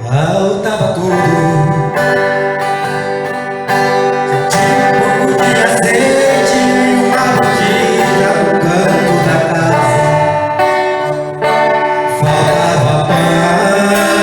Faltava tudo, senti um pouco de azeite e uma mordida no canto da casa. Faltava paz.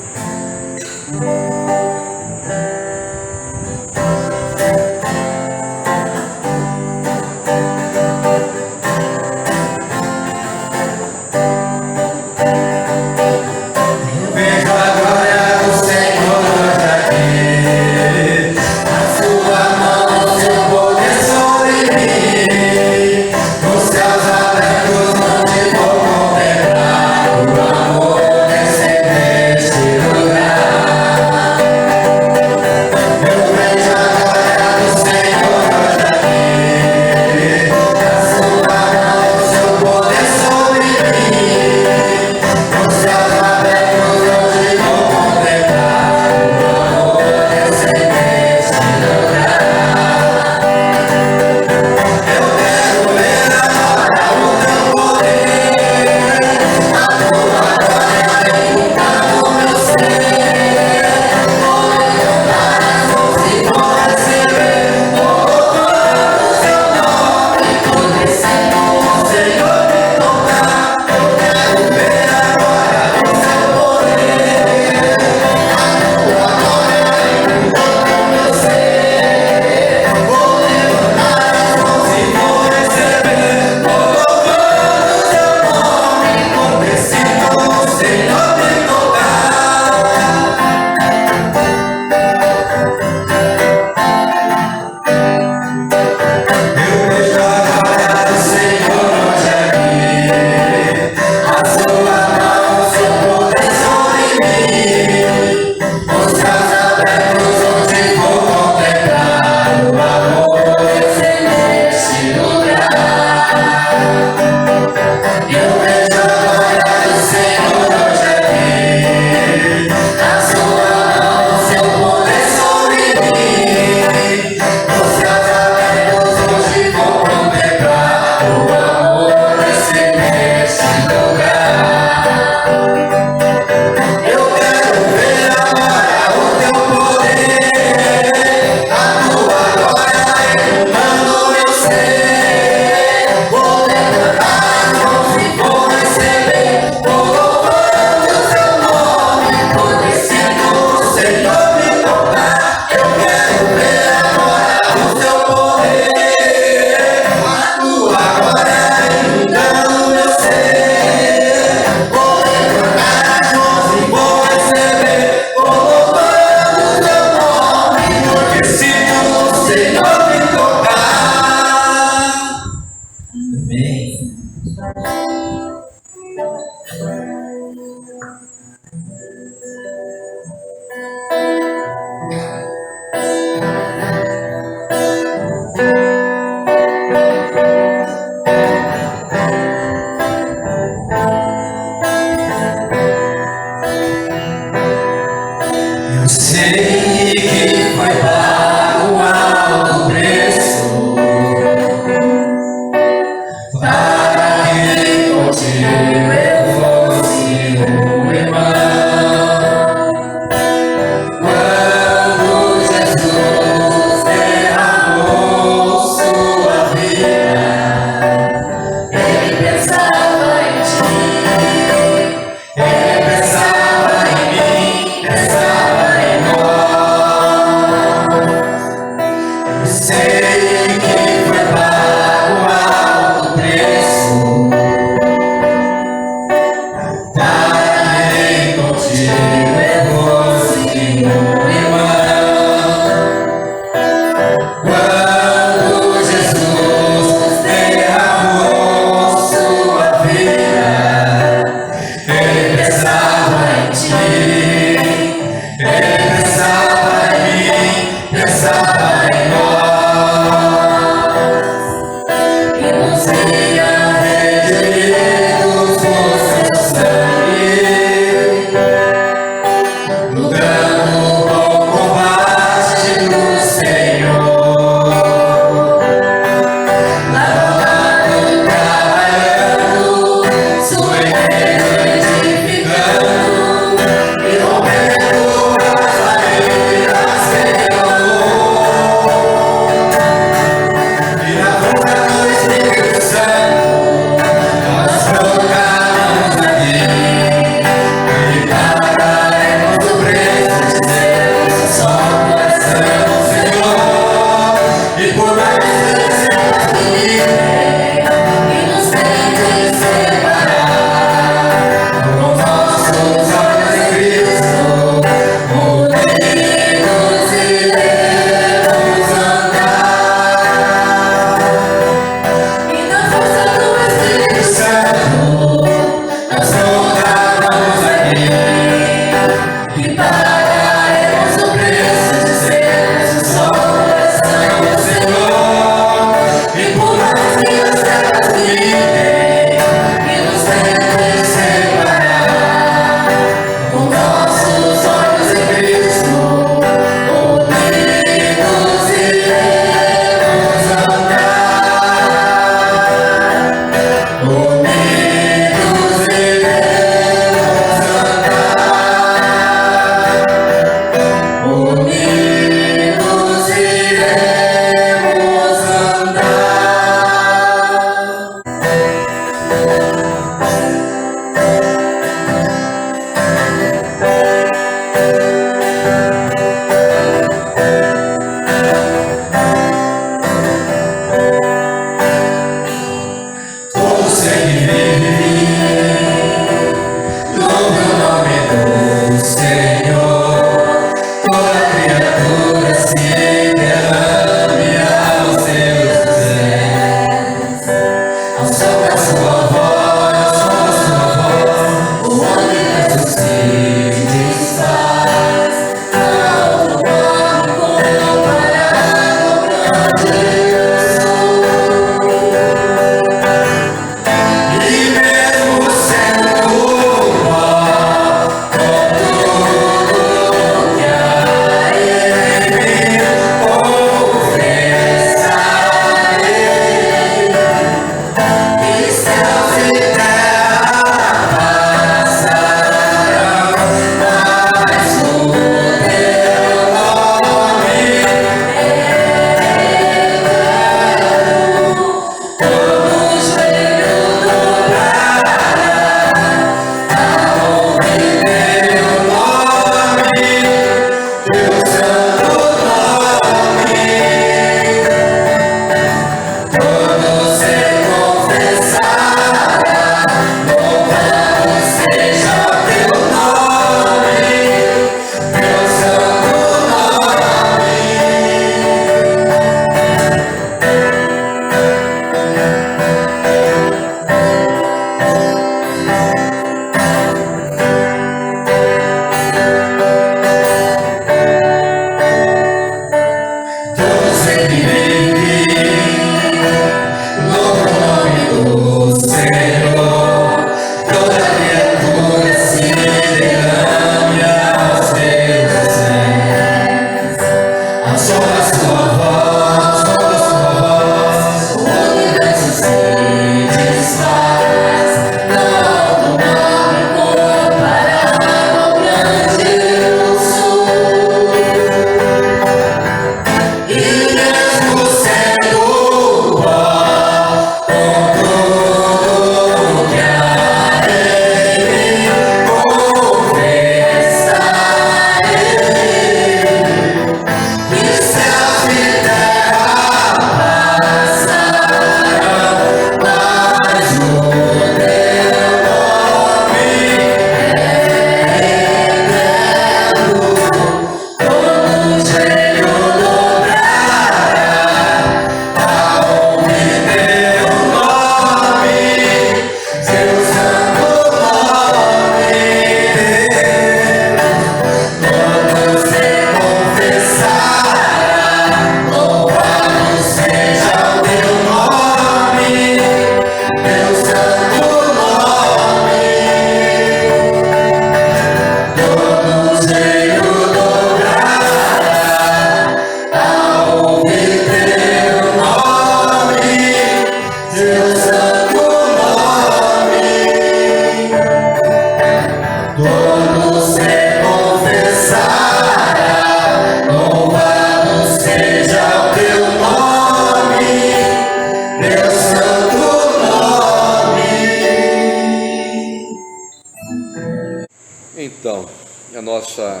Então, a nossa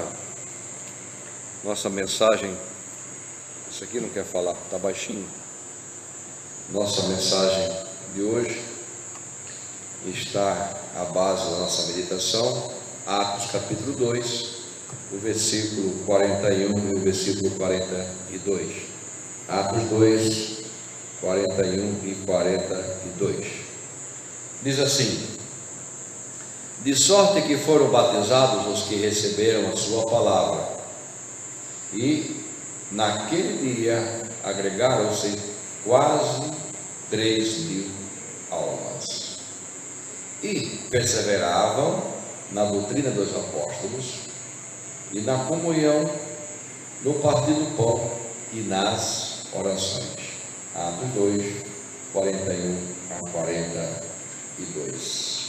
mensagem, isso aqui não quer falar, está baixinho. Nossa mensagem de hoje está à base da nossa meditação, Atos capítulo 2, o versículo 41 e o versículo 42. Atos 2, 41 e 42. Diz assim: de sorte que foram batizados os que receberam a sua palavra, e naquele dia agregaram-se quase 3.000 almas, e perseveravam na doutrina dos apóstolos, e na comunhão, no partir do pão e nas orações. Atos 2, 41 a 42.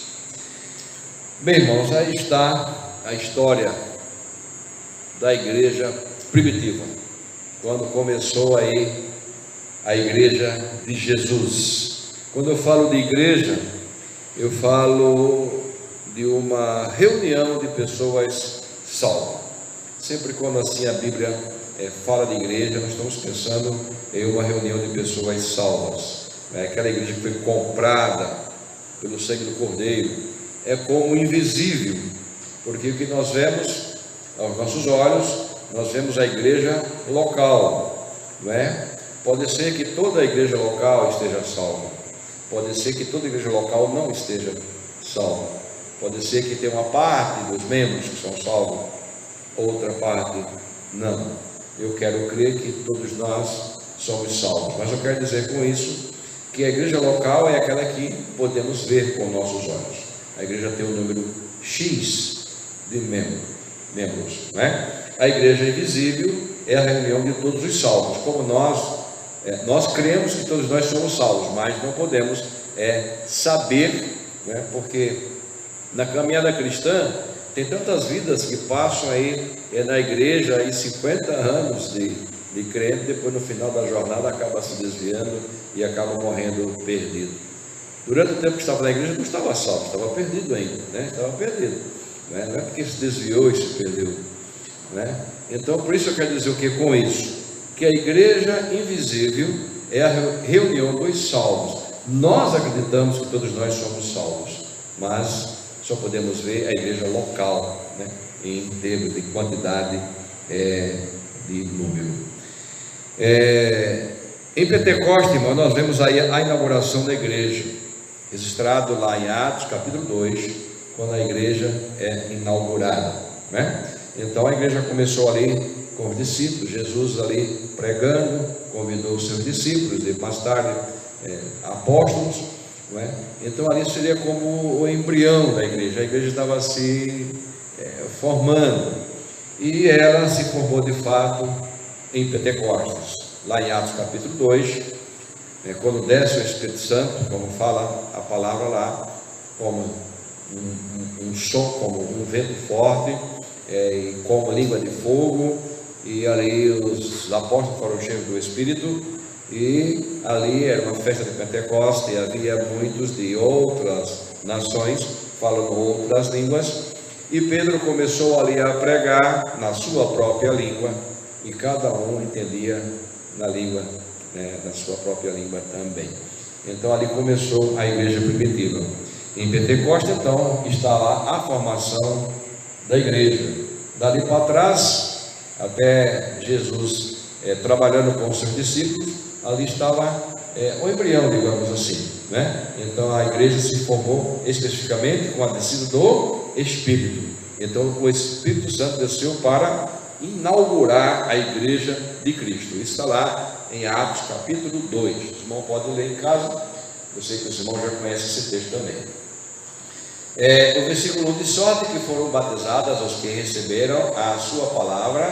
Bem, irmãos, aí está a história da igreja primitiva, quando começou aí a igreja de Jesus. Quando eu falo de igreja, eu falo de uma reunião de pessoas salvas. Sempre quando assim a Bíblia fala de igreja, nós estamos pensando em uma reunião de pessoas salvas. Aquela igreja que foi comprada pelo sangue do Cordeiro. É como invisível, porque o que nós vemos aos nossos olhos, nós vemos a igreja local, não é? Pode ser que toda a igreja local esteja salva, pode ser que toda a igreja local não esteja salva, pode ser que tenha uma parte dos membros que são salvos, outra parte não. Eu quero crer que todos nós somos salvos, mas eu quero dizer com isso que a igreja local é aquela que podemos ver com nossos olhos. A igreja tem um número X de membros, não é? A igreja invisível é a reunião de todos os salvos. Como nós cremos que todos nós somos salvos, mas não podemos saber, né? Porque na caminhada cristã tem tantas vidas que passam aí na igreja aí 50 anos de crente, depois no final da jornada acaba se desviando e acaba morrendo perdido. Durante o tempo que estava na igreja não estava salvo, estava perdido ainda, né? Estava perdido, né? Não é porque se desviou e se perdeu, né? Então, por isso eu quero dizer o que com isso? Que a igreja invisível é a reunião dos salvos. Nós acreditamos que todos nós somos salvos, mas só podemos ver a igreja local, né? Em termos de quantidade de número. Em Pentecostes, irmão, nós vemos aí a inauguração da igreja, registrado lá em Atos capítulo 2, quando a igreja é inaugurada, né? Então a igreja começou ali com os discípulos, Jesus ali pregando, convidou os seus discípulos e mais tarde apóstolos, não é? Então ali seria como o embrião da igreja. A igreja estava se formando, e ela se formou de fato em Pentecostes, lá em Atos capítulo 2, quando desce o Espírito Santo, como fala a palavra lá, como um som, como um vento forte, e como língua de fogo, e ali os apóstolos foram cheios do Espírito, e ali era uma festa de Pentecostes, e havia muitos de outras nações falando outras línguas, e Pedro começou ali a pregar na sua própria língua, e cada um entendia na língua, da sua própria língua também. Então ali começou a igreja primitiva. Em Pentecostes, então, está lá a formação da igreja. Dali para trás, até Jesus trabalhando com os seus discípulos, ali estava o embrião, digamos assim, né? Então a igreja se formou especificamente com a descida do Espírito. Então o Espírito Santo desceu para inaugurar a igreja de Cristo. Isso está lá em Atos capítulo 2. Os irmãos podem ler em casa. Eu sei que os irmãos já conhecem esse texto também. O versículo 1: de sorte que foram batizadas os que receberam a sua palavra,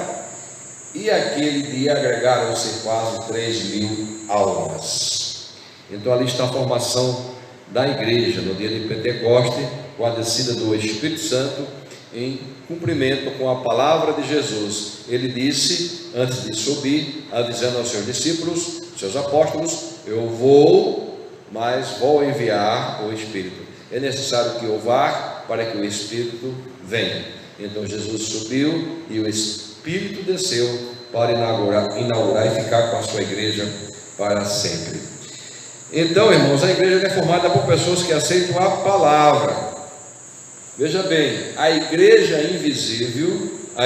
e aquele dia agregaram-se quase 3.000 almas. Então ali está a formação da igreja no dia de Pentecostes, com a descida do Espírito Santo, em cumprimento com a palavra de Jesus. Ele disse, antes de subir, avisando aos seus discípulos, seus apóstolos: eu vou, mas vou enviar o Espírito. É necessário que eu vá para que o Espírito venha. Então Jesus subiu e o Espírito desceu para inaugurar e ficar com a sua igreja para sempre. Então, irmãos, a igreja é formada por pessoas que aceitam a palavra. Veja bem, a igreja invisível, a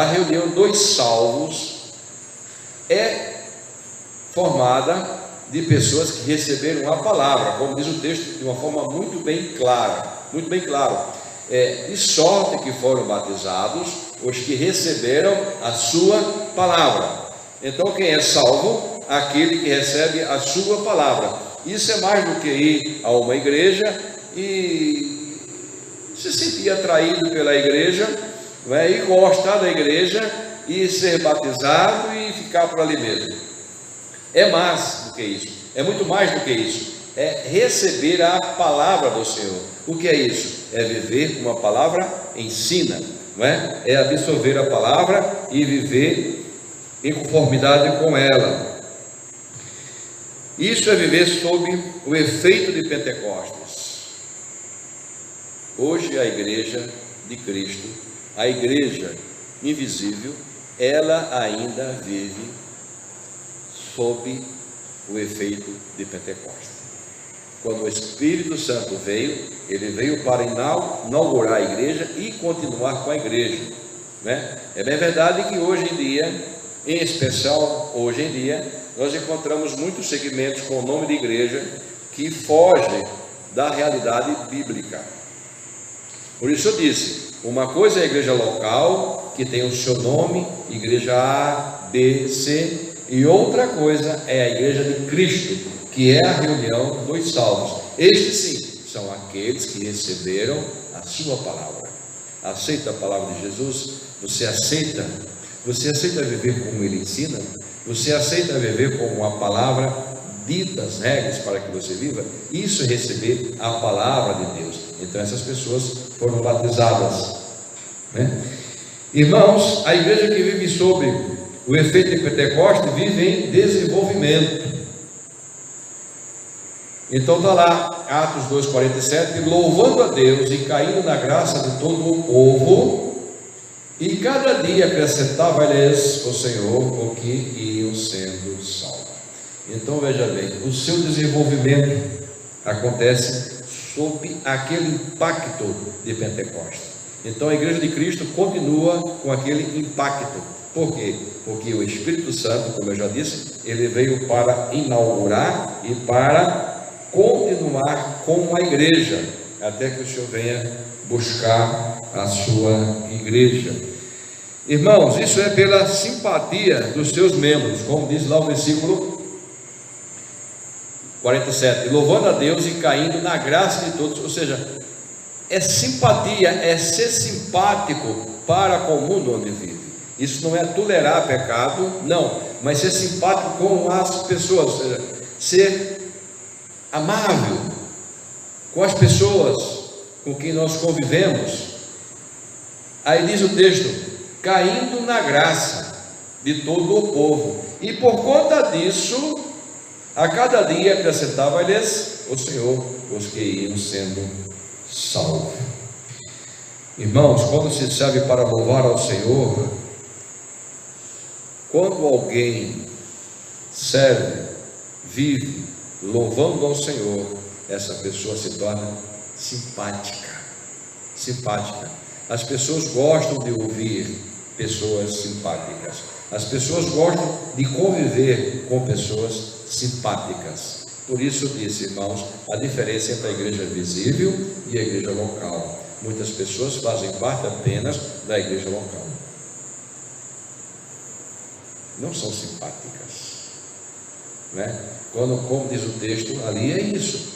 reunião dos salvos, é formada de pessoas que receberam a palavra, como diz o texto de uma forma muito bem clara, de sorte que foram batizados os que receberam a sua palavra. Então, quem é salvo? Aquele que recebe a sua palavra. Isso é mais do que ir a uma igreja e se sentir atraído pela igreja, não é? E gostar da igreja e ser batizado e ficar por ali mesmo. É mais do que isso, é muito mais do que isso. É receber a palavra do Senhor. O que é isso? É viver como a palavra ensina, não é? É absorver a palavra e viver em conformidade com ela. Isso é viver sob o efeito de Pentecostes. Hoje a igreja de Cristo, a igreja invisível, ela ainda vive sob o efeito de Pentecostes. Quando o Espírito Santo veio, ele veio para inaugurar a igreja e continuar com a igreja, né? É bem verdade que hoje em dia, em especial hoje em dia, nós encontramos muitos segmentos com o nome de igreja que fogem da realidade bíblica. Por isso eu disse, uma coisa é a igreja local, que tem o seu nome, igreja A, B, C, e outra coisa é a igreja de Cristo, que é a reunião dos salvos. Estes sim, são aqueles que receberam a sua palavra. Aceita a palavra de Jesus? Você aceita? Você aceita viver como ele ensina? Você aceita viver como a palavra dita, as regras para que você viva? Isso é receber a palavra de Deus. Então essas pessoas foram batizadas, né? Irmãos, a igreja que vive sob o efeito de Pentecostes vive em desenvolvimento. Então está lá, Atos 2,47, louvando a Deus e caindo na graça de todo o povo, e cada dia acrescentava-lhes o Senhor o que iam sendo salvos. Então veja bem, o seu desenvolvimento acontece sob aquele impacto de Pentecostes. Então a igreja de Cristo continua com aquele impacto. Por quê? Porque o Espírito Santo, como eu já disse, ele veio para inaugurar e para continuar com a igreja, até que o Senhor venha buscar a sua igreja. Irmãos, isso é pela simpatia dos seus membros, como diz lá o versículo 47, louvando a Deus e caindo na graça de todos. Ou seja, é simpatia, é ser simpático para com o mundo onde vive. Isso não é tolerar pecado, não, mas ser simpático com as pessoas, ou seja, ser amável com as pessoas com quem nós convivemos. Aí diz o texto, caindo na graça de todo o povo, e por conta disso, a cada dia acrescentava-lhes o Senhor os que iam sendo salvos. Irmãos, quando se serve para louvar ao Senhor, quando alguém serve, vive louvando ao Senhor, essa pessoa se torna simpática. As pessoas gostam de ouvir pessoas simpáticas. As pessoas gostam de conviver com pessoas simpáticas. Por isso eu disse, irmãos, a diferença entre a igreja visível e a igreja local. Muitas pessoas fazem parte apenas da igreja local. Não são simpáticas, né? Como diz o texto ali, é isso,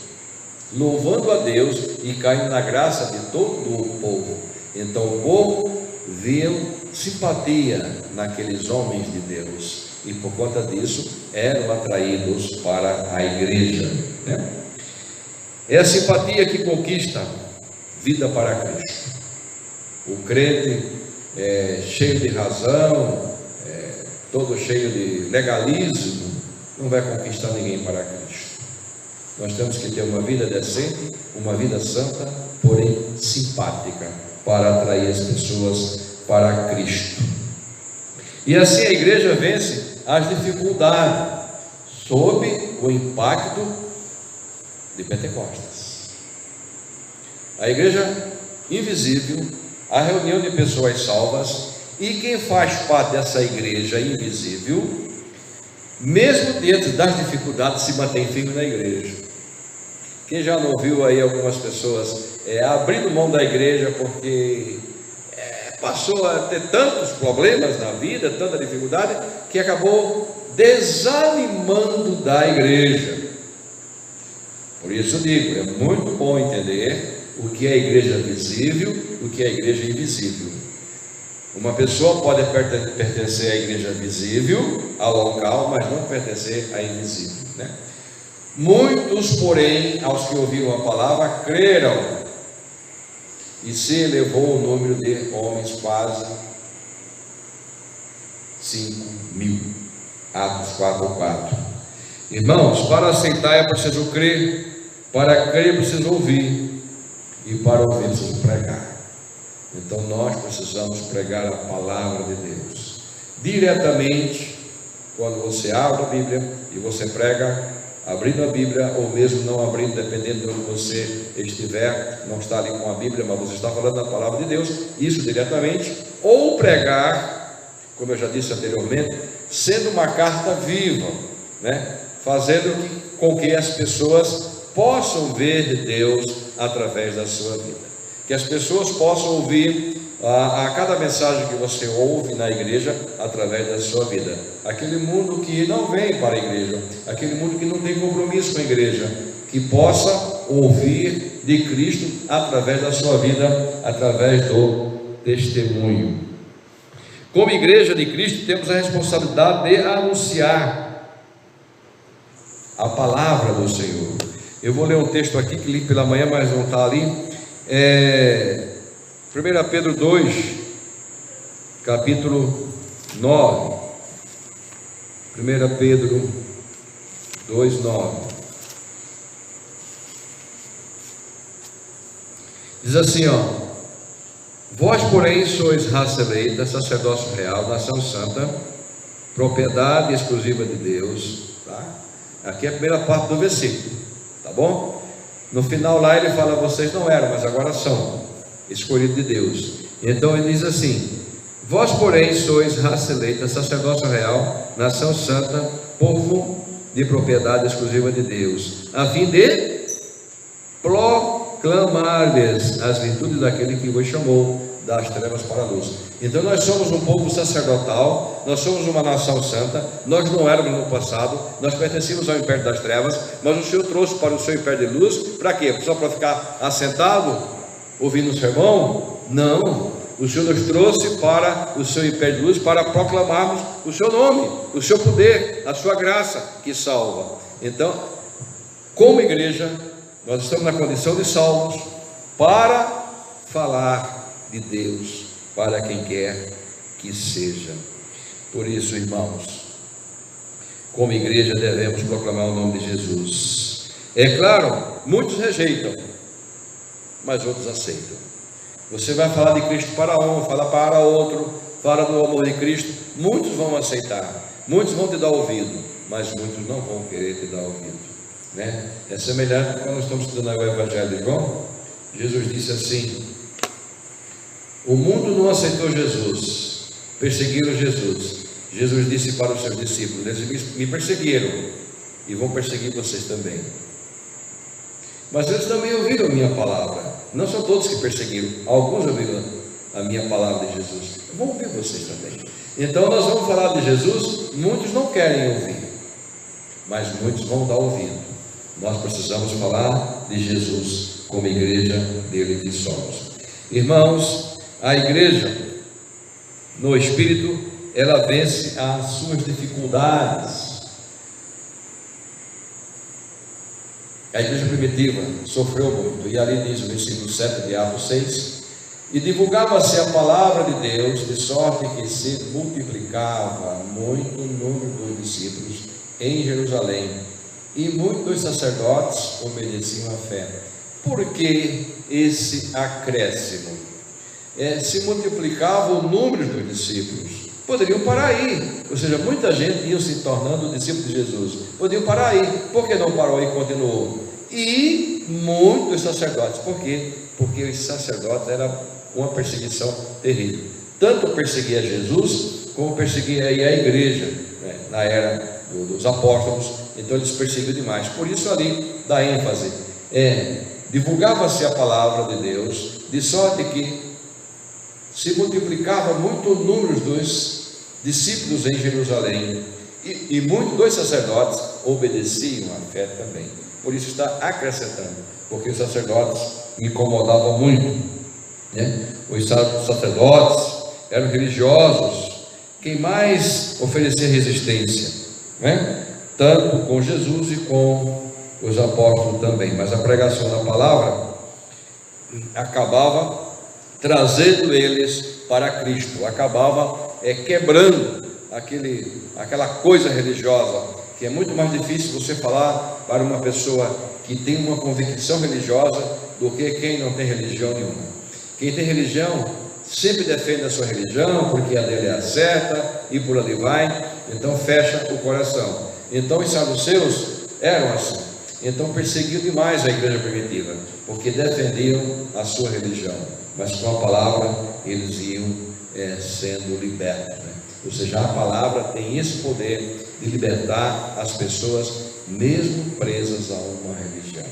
louvando a Deus e caindo na graça de todo o povo. Então o povo viam simpatia naqueles homens de Deus, e por conta disso eram atraídos para a igreja, né? É a simpatia que conquista vida para Cristo. O crente cheio de razão, todo cheio de legalismo, não vai conquistar ninguém para Cristo. Nós temos que ter uma vida decente, uma vida santa, porém simpática para atrair as pessoas para Cristo. E assim a igreja vence as dificuldades sob o impacto de Pentecostes. A igreja invisível, a reunião de pessoas salvas, e quem faz parte dessa igreja invisível, mesmo dentro das dificuldades, se mantém firme na igreja. Quem já não ouviu aí algumas pessoas abrindo mão da igreja porque passou a ter tantos problemas na vida, tanta dificuldade, que acabou desanimando da igreja. Por isso eu digo, é muito bom entender o que é a igreja visível, o que é a igreja invisível. Uma pessoa pode pertencer à igreja visível, ao local, mas não pertencer à invisível, né? Muitos, porém, aos que ouviram a palavra, creram, e se elevou o número de homens quase 5.000. Atos 4:4. Irmãos, para aceitar é preciso crer, para crer é preciso ouvir, e para ouvir é preciso pregar. Então nós precisamos pregar a palavra de Deus diretamente. Quando você abre a Bíblia e você prega, abrindo a Bíblia ou mesmo não abrindo, dependendo de onde você estiver, não está ali com a Bíblia, mas você está falando da palavra de Deus, isso diretamente, ou pregar, como eu já disse anteriormente, sendo uma carta viva, né? Fazendo com que as pessoas possam ver Deus através da sua vida, que as pessoas possam ouvir a cada mensagem que você ouve na igreja através da sua vida. Aquele mundo que não vem para a igreja, aquele mundo que não tem compromisso com a igreja, que possa ouvir de Cristo através da sua vida, através do testemunho. Como igreja de Cristo, temos a responsabilidade de anunciar a palavra do Senhor. Eu vou ler um texto aqui que li pela manhã, mas não está ali. 1 Pedro 2, capítulo 9. 1 Pedro 2, 9. Diz assim, vós, porém, sois raça eleita, sacerdócio real, nação santa, propriedade exclusiva de Deus. Tá? Aqui é a primeira parte do versículo, tá bom? No final lá ele fala, vocês não eram, mas agora são escolhidos de Deus. Então ele diz assim: vós, porém, sois raça eleita, sacerdócio real, nação santa, povo de propriedade exclusiva de Deus, a fim de proclamar-lhes as virtudes daquele que vos chamou das trevas para a luz. Então nós somos um povo sacerdotal, nós somos uma nação santa. Nós não éramos no passado, nós pertencíamos ao império das trevas, mas o Senhor trouxe para o seu império de luz. Para quê? Só para ficar assentado ouvindo o sermão? Não, o Senhor nos trouxe para o seu império de luz, para proclamarmos o seu nome, o seu poder, a sua graça que salva. Então, como igreja, nós estamos na condição de salvos para falar de Deus para quem quer que seja. Por isso, irmãos, como igreja devemos proclamar o nome de Jesus. É claro, muitos rejeitam, mas outros aceitam. Você vai falar de Cristo para um, fala para outro, fala do amor de Cristo, muitos vão aceitar, muitos vão te dar ouvido, mas muitos não vão querer te dar ouvido, né? É semelhante quando nós estamos estudando o Evangelho de João. Jesus disse assim: o mundo não aceitou Jesus, perseguiram Jesus. Jesus disse para os seus discípulos: eles me perseguiram e vão perseguir vocês também. Mas eles também ouviram a minha palavra. Não são todos que perseguiram, alguns ouviram a minha palavra de Jesus. Vão ouvir vocês também. Então nós vamos falar de Jesus. Muitos não querem ouvir, mas muitos vão dar ouvido. Nós precisamos falar de Jesus como igreja dele que somos. Irmãos, a igreja no Espírito, ela vence as suas dificuldades. A igreja primitiva sofreu muito, e ali diz o versículo 7 de Atos 6: e divulgava-se a palavra de Deus, de sorte que se multiplicava muito o número dos discípulos em Jerusalém, e muitos sacerdotes obedeciam à fé. Por que esse acréscimo? se multiplicava o número dos discípulos. Poderiam parar aí, ou seja, muita gente ia se tornando discípulos de Jesus. Poderiam parar aí, por que não parou e continuou? E muitos sacerdotes, por quê? Porque os sacerdotes era uma perseguição terrível. Tanto perseguia Jesus, como perseguia aí a igreja, né, na era dos apóstolos. Então eles perseguiam demais. Por isso ali dá ênfase. Divulgava-se a palavra de Deus, de sorte que se multiplicava muito o número dos discípulos em Jerusalém, e muitos dos sacerdotes obedeciam à fé também. Por isso está acrescentando, porque os sacerdotes incomodavam muito, né? Os sacerdotes eram religiosos, quem mais oferecia resistência, né? Tanto com Jesus e com os apóstolos também. Mas a pregação da palavra acabava trazendo eles para Cristo, acabava quebrando aquela coisa religiosa, que é muito mais difícil você falar para uma pessoa que tem uma convicção religiosa do que quem não tem religião nenhuma. Quem tem religião sempre defende a sua religião, porque a dele é a certa, e por ali vai, então fecha o coração. Então os saduceus eram assim, então perseguiam demais a igreja primitiva, porque defendiam a sua religião, mas com a palavra eles iam sendo libertos, né? Ou seja, a palavra tem esse poder de libertar as pessoas, mesmo presas a uma religião.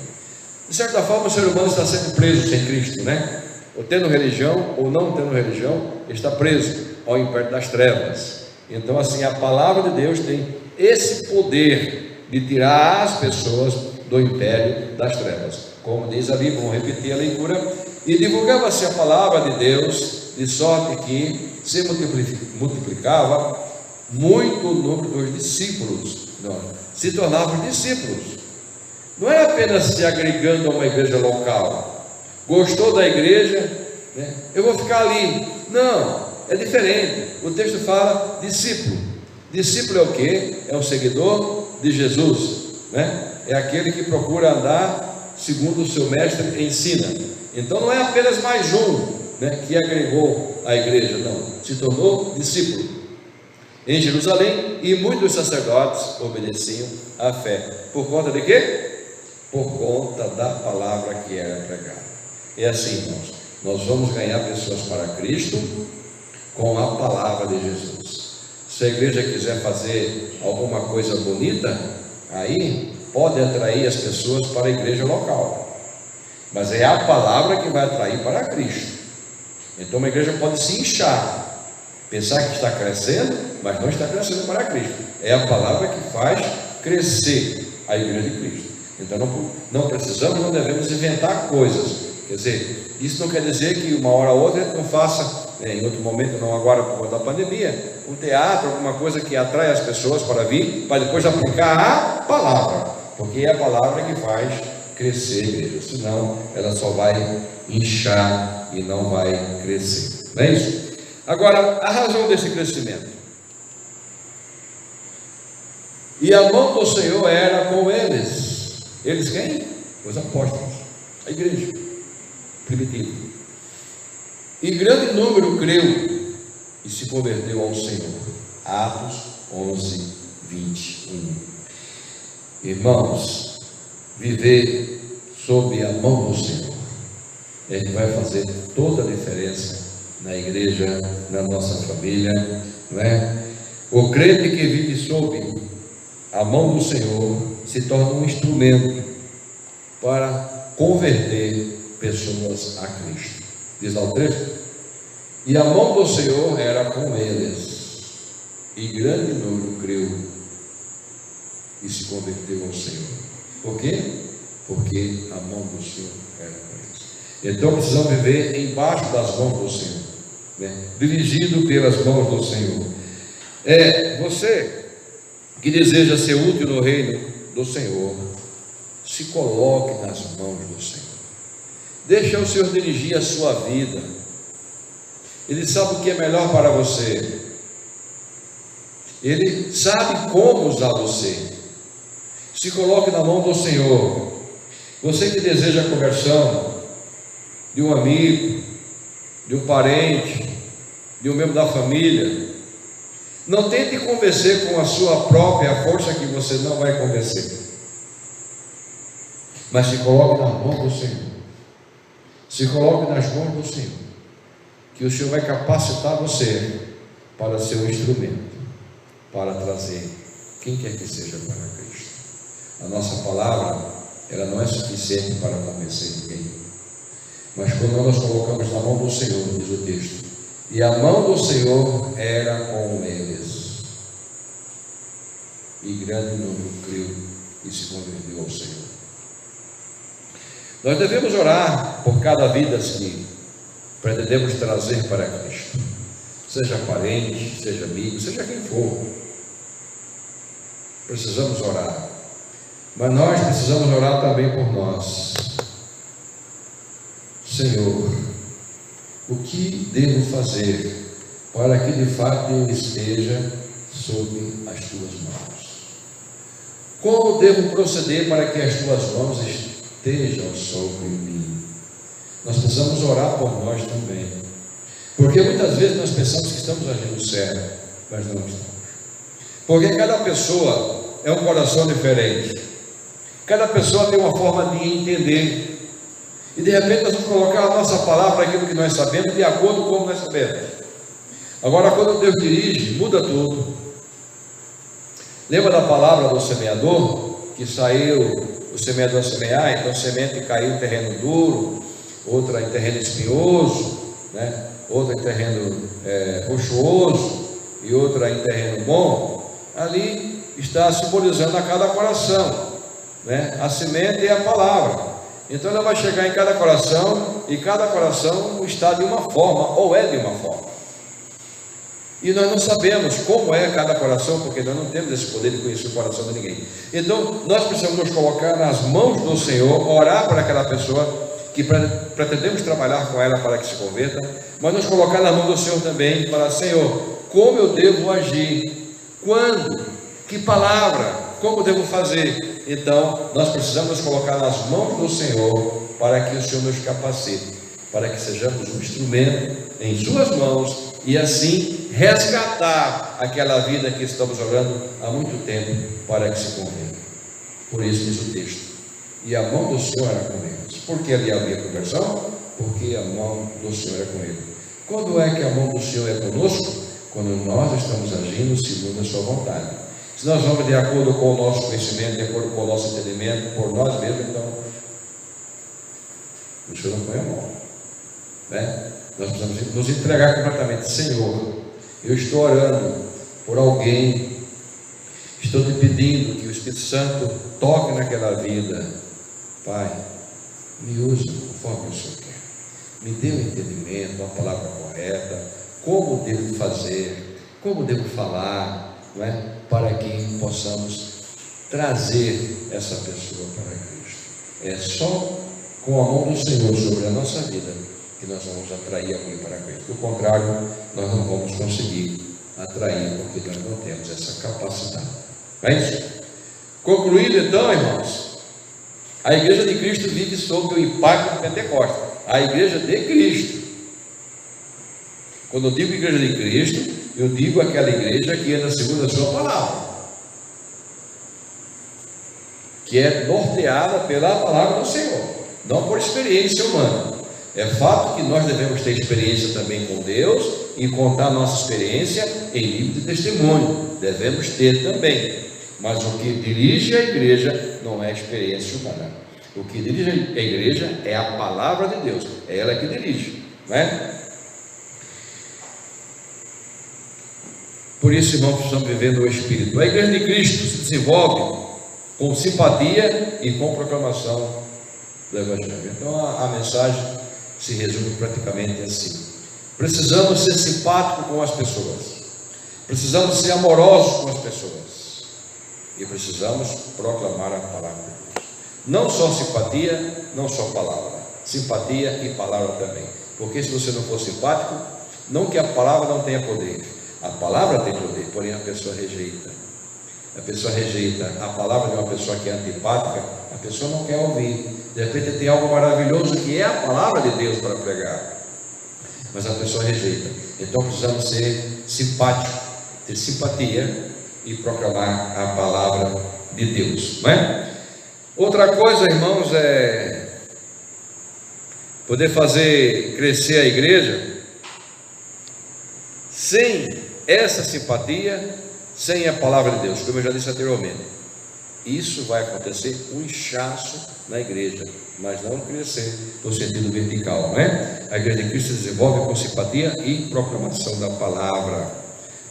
De certa forma, o ser humano está sempre preso sem Cristo, né? Ou tendo religião, ou não tendo religião, está preso ao império das trevas. Então, assim, a palavra de Deus tem esse poder de tirar as pessoas do império das trevas. Como diz ali, vamos repetir a leitura: e divulgava-se a palavra de Deus, de sorte que se multiplicava muito o número dos discípulos. Não, se tornavam discípulos. Não era apenas se agregando a uma igreja local. Gostou da igreja, né? Eu vou ficar ali. Não, é diferente. O texto fala discípulo. Discípulo é o quê? É um seguidor de Jesus, né? É aquele que procura andar segundo o seu mestre ensina. Então não é apenas mais um, né, que agregou a igreja, não, se tornou discípulo em Jerusalém, e muitos sacerdotes obedeciam à fé. Por conta de quê? Por conta da palavra que era pregada. É assim, irmãos, nós vamos ganhar pessoas para Cristo com a palavra de Jesus. Se a igreja quiser fazer alguma coisa bonita, aí pode atrair as pessoas para a igreja local, mas é a palavra que vai atrair para Cristo. Então uma igreja pode se inchar, pensar que está crescendo, mas não está crescendo para Cristo. É a palavra que faz crescer a igreja de Cristo. Então não precisamos, não devemos inventar coisas. Quer dizer, isso não quer dizer que uma hora ou outra a gente não faça, em outro momento, não agora por conta da pandemia, um teatro, alguma coisa que atrai as pessoas para vir, para depois aplicar a palavra, porque é a palavra que faz crescer a igreja, senão ela só vai inchar e não vai crescer. Não é isso? Agora, a razão desse crescimento: e a mão do Senhor era com eles. Eles quem? Os apóstolos, a igreja primitiva. E grande número creu e se converteu ao Senhor. Atos 11, 21. Irmãos, viver sob a mão do Senhor é que vai fazer toda a diferença na igreja, na nossa família, não é? O crente que vive sob a mão do Senhor se torna um instrumento para converter pessoas a Cristo. Diz lá o texto: e a mão do Senhor era com eles, e grande número creu e se converteu ao Senhor. Por quê? Porque a mão do Senhor era com eles. Então precisamos viver embaixo das mãos do Senhor, né? Dirigido pelas mãos do Senhor. Você que deseja ser útil no reino do Senhor, se coloque nas mãos do Senhor. Deixa o Senhor dirigir a sua vida. Ele sabe o que é melhor para você. Ele sabe como usar você. Se coloque na mão do Senhor. Você que deseja a conversão de um amigo, de um parente, de um membro da família. Não tente convencer com a sua própria força, que você não vai convencer. Mas se coloque nas mãos do Senhor. Se coloque nas mãos do Senhor, que o Senhor vai capacitar você para ser um instrumento, para trazer quem quer que seja para Cristo. A nossa palavra, ela não é suficiente para convencer ninguém. Mas quando nós colocamos na mão do Senhor, diz o texto, e a mão do Senhor era com eles, e grande número creu e se converteu ao Senhor. Nós devemos orar por cada vida que pretendemos trazer para Cristo, seja parente, seja amigo, seja quem for. Precisamos orar, mas nós precisamos orar também por nós. Senhor, o que devo fazer para que de fato eu esteja sob as tuas mãos? Como devo proceder para que as tuas mãos estejam sobre mim? Nós precisamos orar por nós também, porque muitas vezes nós pensamos que estamos agindo certo, mas não estamos. Porque cada pessoa é um coração diferente, cada pessoa tem uma forma de entender. E de repente nós vamos colocar a nossa palavra, aquilo que nós sabemos, de acordo com como nós sabemos. Agora, quando Deus dirige, muda tudo. Lembra da palavra do semeador? Que saiu o semeador a semear, então a semente caiu em terreno duro, outra em terreno espinhoso, né? Outra em terreno rochoso e outra em terreno bom. Ali está simbolizando a cada coração, né? A semente é a palavra. Então ela vai chegar em cada coração, e cada coração está de uma forma, ou é de uma forma. E nós não sabemos como é cada coração, porque nós não temos esse poder de conhecer o coração de ninguém. Então nós precisamos nos colocar nas mãos do Senhor, orar para aquela pessoa que pretendemos trabalhar com ela para que se converta, mas nos colocar na mão do Senhor também, para: Senhor, como eu devo agir? Quando? Que palavra? Como devo fazer? Então, nós precisamos nos colocar nas mãos do Senhor, para que o Senhor nos capacite, para que sejamos um instrumento em suas mãos, e assim resgatar aquela vida que estamos orando há muito tempo para que se converta. Por isso diz o texto, e a mão do Senhor era com eles. Por que ali havia conversão? Porque a mão do Senhor era com ele. Quando é que a mão do Senhor é conosco? Quando nós estamos agindo segundo a sua vontade. Se nós vamos de acordo com o nosso conhecimento, de acordo com o nosso entendimento, por nós mesmos, então o Senhor não põe a mão, né? Nós precisamos nos entregar completamente. Senhor, eu estou orando por alguém, estou te pedindo que o Espírito Santo toque naquela vida. Pai, me use conforme o Senhor quer, me dê o entendimento, a palavra correta, como devo fazer, como devo falar, não é? Para que possamos trazer essa pessoa para Cristo. É só com a mão do Senhor sobre a nossa vida que nós vamos atrair alguém para Cristo. Do contrário, nós não vamos conseguir atrair, porque nós não temos essa capacidade. É isso? Concluído então, irmãos, a igreja de Cristo vive sob o impacto do Pentecostes. A igreja de Cristo. Quando eu digo igreja de Cristo, eu digo aquela igreja que anda segundo a sua palavra, que é norteada pela palavra do Senhor, não por experiência humana. É fato que nós devemos ter experiência também com Deus e contar nossa experiência em livro de testemunho. Devemos ter também. Mas o que dirige a igreja não é a experiência humana. O que dirige a igreja é a palavra de Deus. É ela que dirige, não é? Por isso, irmãos, precisamos viver no Espírito. A igreja de Cristo se desenvolve com simpatia e com proclamação do Evangelho. Então a mensagem se resume praticamente assim: precisamos ser simpáticos com as pessoas, precisamos ser amorosos com as pessoas, e precisamos proclamar a palavra de Deus. Não só simpatia, não só palavra, simpatia e palavra também. Porque se você não for simpático, não que a palavra não tenha poder, a palavra tem poder, porém a pessoa rejeita. A pessoa rejeita a palavra de uma pessoa que é antipática, a pessoa não quer ouvir. De repente tem algo maravilhoso que é a palavra de Deus para pregar. mas a pessoa rejeita. Então precisamos ser simpáticos, ter simpatia e proclamar a palavra de Deus, não é? Outra coisa, irmãos, é poder fazer crescer a igreja sem essa simpatia, sem a palavra de Deus, como eu já disse anteriormente. Isso vai acontecer um inchaço na igreja, mas não crescer no sentido vertical, não é? A igreja de Cristo se desenvolve com simpatia e proclamação da palavra.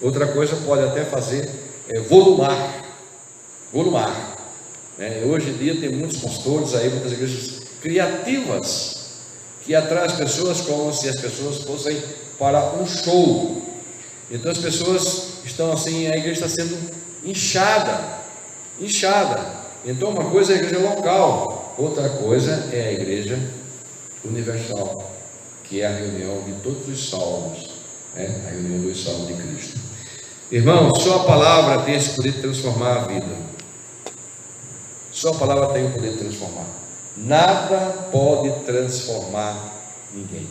Outra coisa pode até fazer volumar, né? Hoje em dia tem muitos pastores aí, muitas igrejas criativas, que atraem as pessoas como se as pessoas fossem para um show. Então as pessoas estão assim, a igreja está sendo inchada. Então uma coisa é a igreja local, outra coisa é a igreja universal, que é a reunião de todos os salvos, a reunião dos salvos de Cristo. Irmão, só a palavra tem esse poder de transformar a vida. Só a palavra tem o poder de transformar. Nada pode transformar ninguém.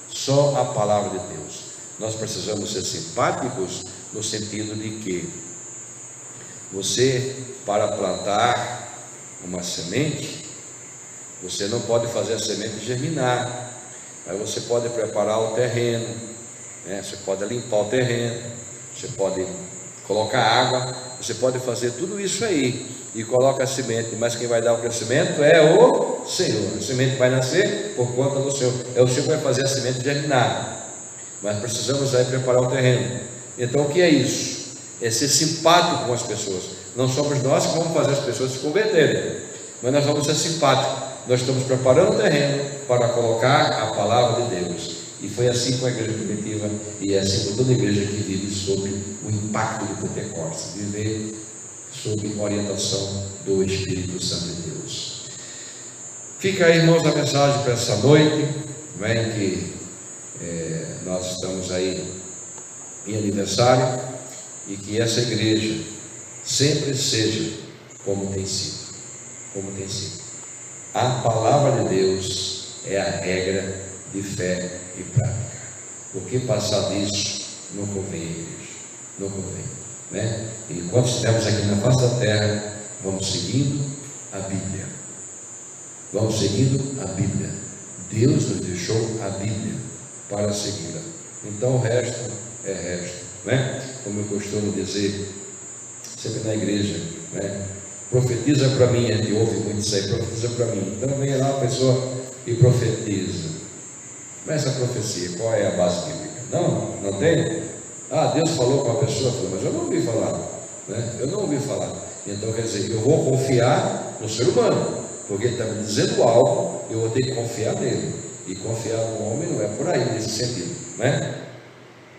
Só a palavra de Deus. Nós precisamos ser simpáticos no sentido de que você, para plantar uma semente, você não pode fazer a semente germinar, mas você pode preparar o terreno, né? Você pode limpar o terreno, você pode colocar água, você pode fazer tudo isso aí e coloca a semente, mas quem vai dar o crescimento é o Senhor. A semente vai nascer por conta do Senhor, é o Senhor que vai fazer a semente germinar, mas precisamos aí preparar o terreno. Então o que é isso? É ser simpático com as pessoas. Não somos nós que vamos fazer as pessoas se converterem, mas nós vamos ser simpáticos. Nós estamos preparando o terreno para colocar a palavra de Deus. E foi assim com a igreja primitiva, e é assim com toda a igreja que vive sob o impacto de Pentecostes, viver sob a orientação do Espírito Santo de Deus. Fica aí, irmãos, a mensagem para essa noite, em que nós estamos aí em aniversário, e que essa igreja sempre seja como tem sido, A palavra de Deus é a regra de fé e prática, porque passar disso não convém, igreja, não convém, né? E enquanto estivermos aqui na face da terra, vamos seguindo a Bíblia, Deus nos deixou a Bíblia para segui-la, então o resto é resto, né? Como eu costumo dizer sempre na igreja, né? Profetiza para mim, a gente ouve muito isso aí, profetiza para mim. Então vem lá a pessoa e profetiza. Mas essa profecia, qual é a base bíblica? Não tem? Deus falou com a pessoa, mas eu não ouvi falar, né? Eu não ouvi falar. Então quer dizer, eu vou confiar no ser humano, porque ele está me dizendo algo, eu vou ter que confiar nele. E confiar no homem não é por aí, nesse sentido, né?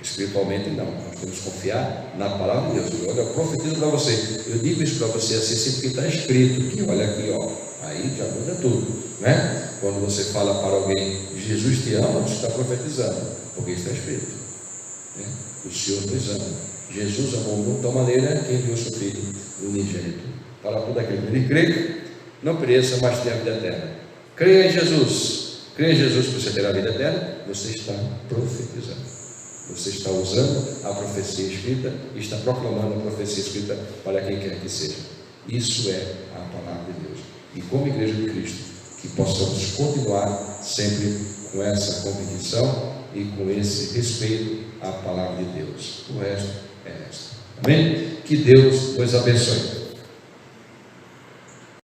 Espiritualmente não, nós temos que confiar na palavra de Deus. Eu profetizo para você, eu digo isso para você assim, sempre que está escrito aqui, olha aqui, ó, aí já muda tudo, né? Quando você fala para alguém, Jesus te ama, você está profetizando, porque está escrito, né? O Senhor nos ama, Jesus amou o mundo de tal maneira que enviou seu Filho unigênito, para todo aquele que nele crê, não pereça, mas tenha a vida eterna. Creia em Jesus para você ter a vida eterna, você está profetizando. Você está usando a profecia escrita e está proclamando a profecia escrita para quem quer que seja. Isso é a palavra de Deus. E como igreja de Cristo, que possamos continuar sempre com essa convicção e com esse respeito à palavra de Deus. O resto é resto. Amém? Que Deus nos abençoe.